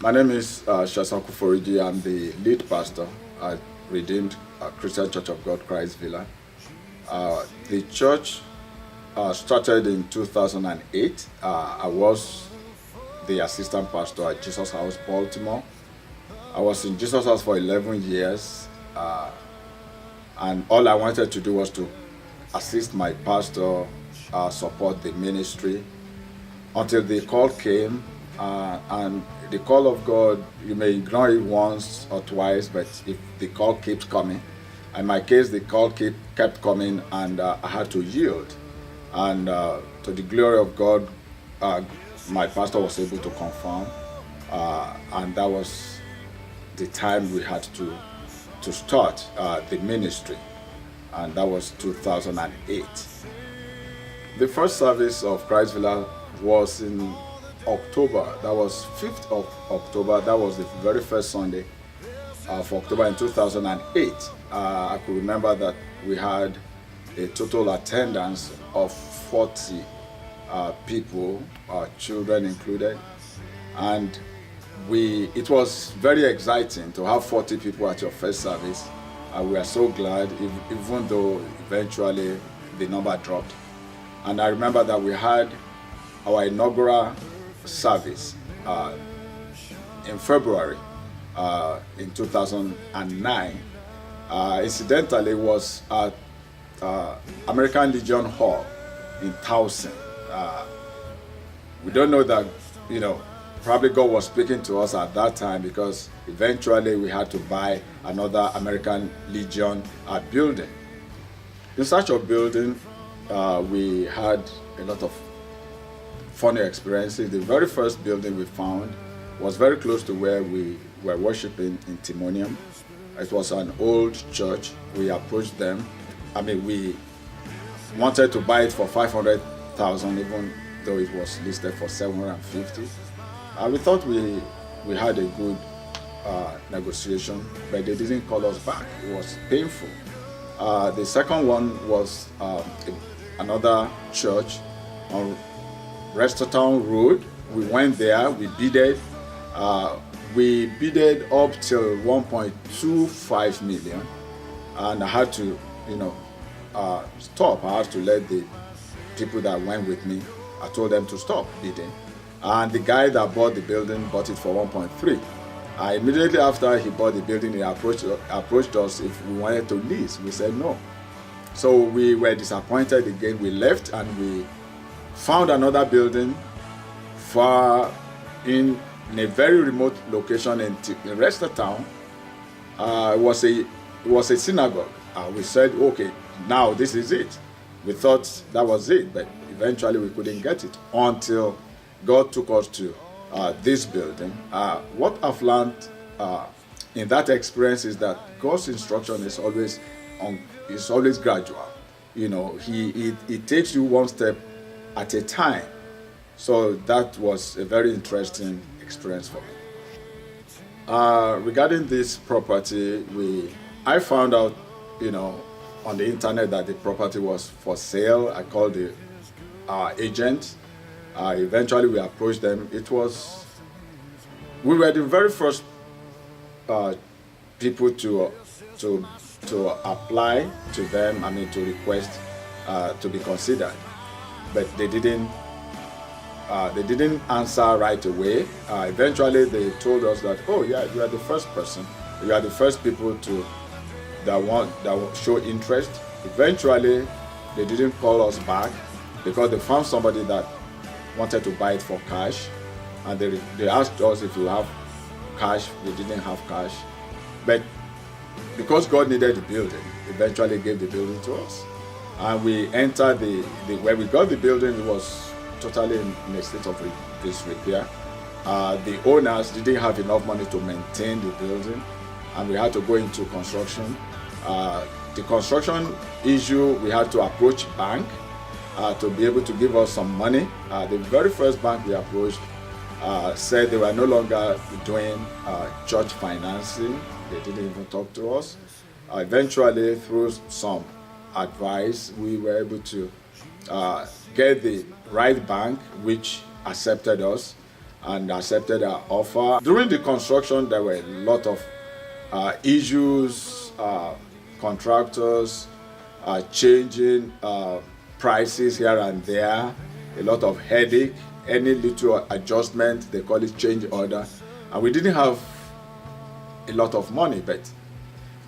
My name is Shasan Kuforiji. I'm the lead pastor at Redeemed Christian Church of God, Christ Villa. The church started in 2008. I was the assistant pastor at Jesus House, Baltimore. I was in Jesus House for 11 years, and all I wanted to do was to assist my pastor, support the ministry, until the call came. And the call of God, you may ignore it once or twice, but if the call keeps coming, in my case, the call kept coming, and I had to yield. And to the glory of God, my pastor was able to confirm, and that was the time we had to start the ministry, and that was 2008. The first service of Christ Villa was in October. That was 5th of October. That was the very first Sunday of October in 2008. I could remember that we had a total attendance of 40 people, children included, and it was very exciting to have 40 people at your first service. We are so glad, even though eventually the number dropped. And I remember that we had our inaugural service in February in 2009. Incidentally, was at American Legion Hall in Towson. We don't know that, probably God was speaking to us at that time, because eventually we had to buy another American Legion building. In such a building, we had a lot of funny experiences. The very first building we found was very close to where we were worshiping in Timonium. It was an old church. We approached them. We wanted to buy it for 500,000, even though it was listed for 750. We thought we had a good negotiation, but they didn't call us back. It was painful. The second one was another church on Restertown Road. We went there, we bidded. We bidded up till 1.25 million, and I had to, stop. I had to let the people that went with me, I told them to stop bidding. And the guy that bought the building bought it for 1.3. Immediately after he bought the building, he approached us if we wanted to lease. We said no. So we were disappointed again. We left and we found another building far in a very remote location in Restertown. It was a synagogue. We said, okay, now this is it. We thought that was it, but eventually we couldn't get it until God took us to this building. What I've learned in that experience is that God's instruction is always gradual. He takes you one step at a time. So that was a very interesting experience for me. Regarding this property, I found out, on the internet that the property was for sale. I called the agent. Eventually we approached them. We were the very first people to apply to them, to request to be considered. But they didn't answer right away. Eventually they told us that, oh yeah, you are the first person. You are the first people that show interest. Eventually they didn't call us back because they found somebody that wanted to buy it for cash, and they asked us if we have cash. We didn't have cash, but because God needed the building, eventually gave the building to us, and we entered when we got the building, it was totally in a state of disrepair. The owners didn't have enough money to maintain the building, and we had to go into construction. The construction issue, we had to approach bank to be able to give us some money. The very first bank we approached said they were no longer doing church financing. They didn't even talk to us. Eventually, through some advice, we were able to get the right bank, which accepted us. and accepted our offer. During the construction, there were a lot of issues, contractors changing prices here and there, a lot of headache, any little adjustment, they call it change order. And we didn't have a lot of money, but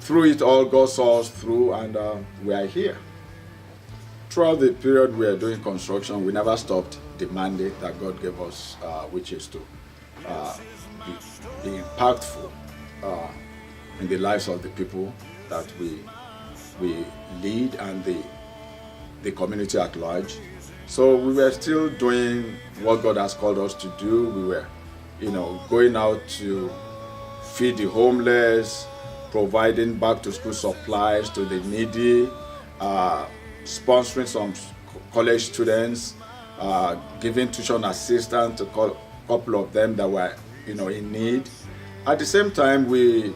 through it all, God saw us through, and we are here. Throughout the period we are doing construction, we never stopped the mandate that God gave us, which is to be impactful in the lives of the people that we lead and the community at large. So we were still doing what God has called us to do. We were, going out to feed the homeless, providing back to school supplies to the needy, sponsoring some college students, giving tuition assistance to a couple of them that were, in need. At the same time, we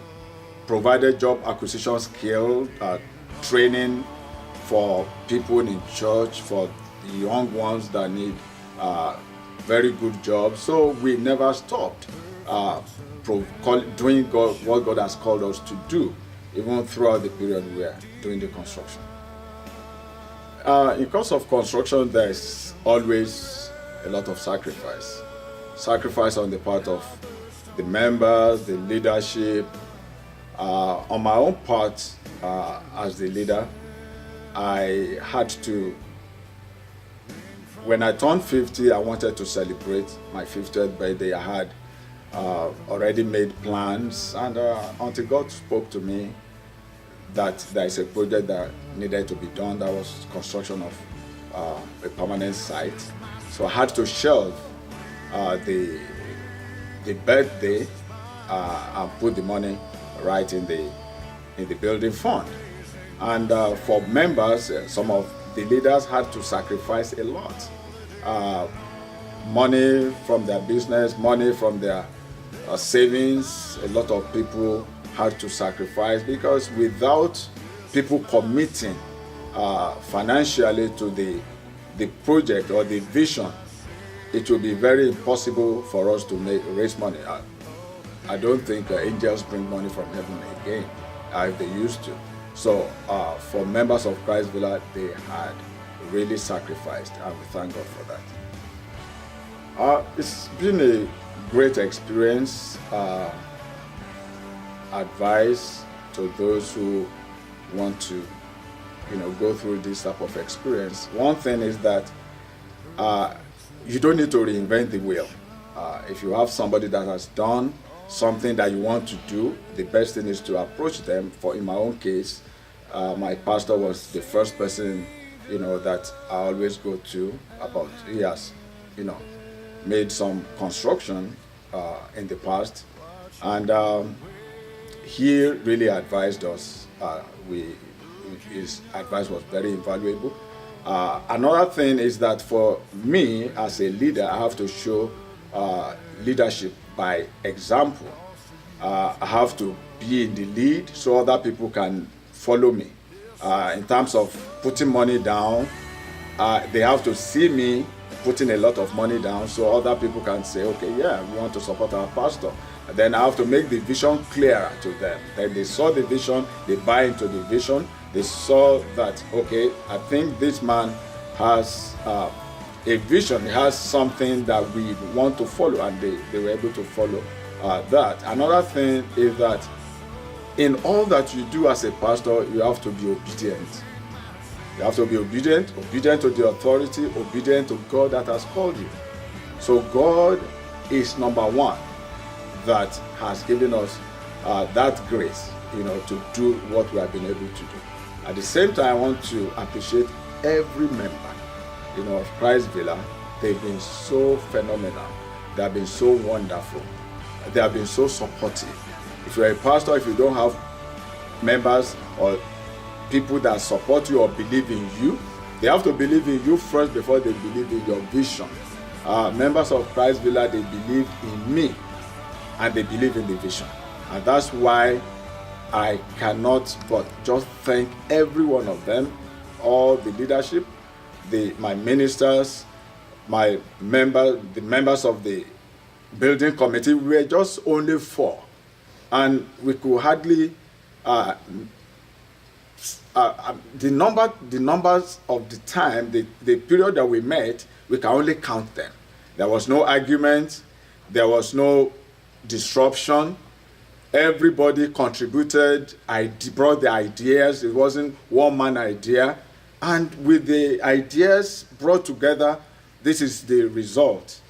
provided job acquisition skill, training for people in church, for the young ones that need very good jobs. So we never stopped doing what God has called us to do, even throughout the period we are doing the construction. In course of construction, there's always a lot of sacrifice. Sacrifice on the part of the members, the leadership. On my own part, as the leader, I had to, when I turned 50, I wanted to celebrate my 50th birthday. I had already made plans, and until God spoke to me that there is a project that needed to be done. That was construction of a permanent site. So I had to shelve the birthday and put the money right in the building fund. And for members, some of the leaders had to sacrifice a lot. Money from their business, money from their savings. A lot of people had to sacrifice, because without people committing financially to the project or the vision, it will be very impossible for us to raise money. I don't think angels bring money from heaven again, if they used to. So for members of Christ Villa, they had really sacrificed, and we thank God for that. It's been a great experience. Advice to those who want to, go through this type of experience. One thing is that you don't need to reinvent the wheel. If you have somebody that has done something that you want to do, the best thing is to approach them. In my own case, my pastor was the first person, that I always go to about. He has, made some construction in the past, and he really advised us. His advice was very invaluable. Another thing is that for me as a leader, I have to show leadership by example. I have to be in the lead so other people can follow me. In terms of putting money down, they have to see me putting a lot of money down so other people can say, okay, yeah, we want to support our pastor. And then I have to make the vision clearer to them. Then they saw the vision, they buy into the vision. They saw that, okay, I think this man has a vision, he has something that we want to follow, and they were able to follow that. Another thing is that in all that you do as a pastor, you have to be obedient. You have to be obedient to the authority, obedient to God that has called you. So God is number one that has given us that grace, to do what we have been able to do. At the same time, I want to appreciate every member, of Christ Villa. They've been so phenomenal. They have been so wonderful. They have been so supportive. If you're a pastor, if you don't have members or people that support you or believe in you, they have to believe in you first before they believe in your vision. Members of Christ Villa, they believe in me and they believe in the vision. And that's why I cannot but just thank every one of them, all the leadership, my ministers, the members of the building committee, we were just only 4. And we could hardly, the numbers of the time, the period that we met, we can only count them. There was no argument, there was no disruption. Everybody contributed, brought the ideas. It wasn't one man idea. And with the ideas brought together, this is the result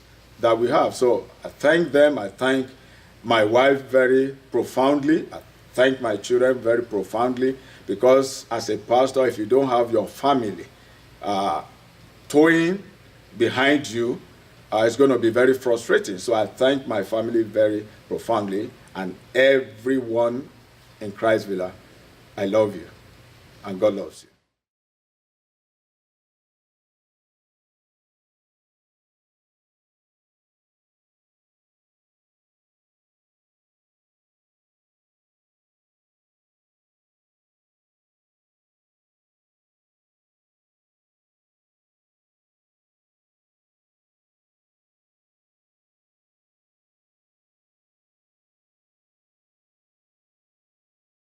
that we have. So I thank them. I thank my wife very profoundly. I thank my children very profoundly, because as a pastor, if you don't have your family towing behind you, it's going to be very frustrating. So I thank my family very profoundly, and everyone in Christ Villa. I love you, and God loves you.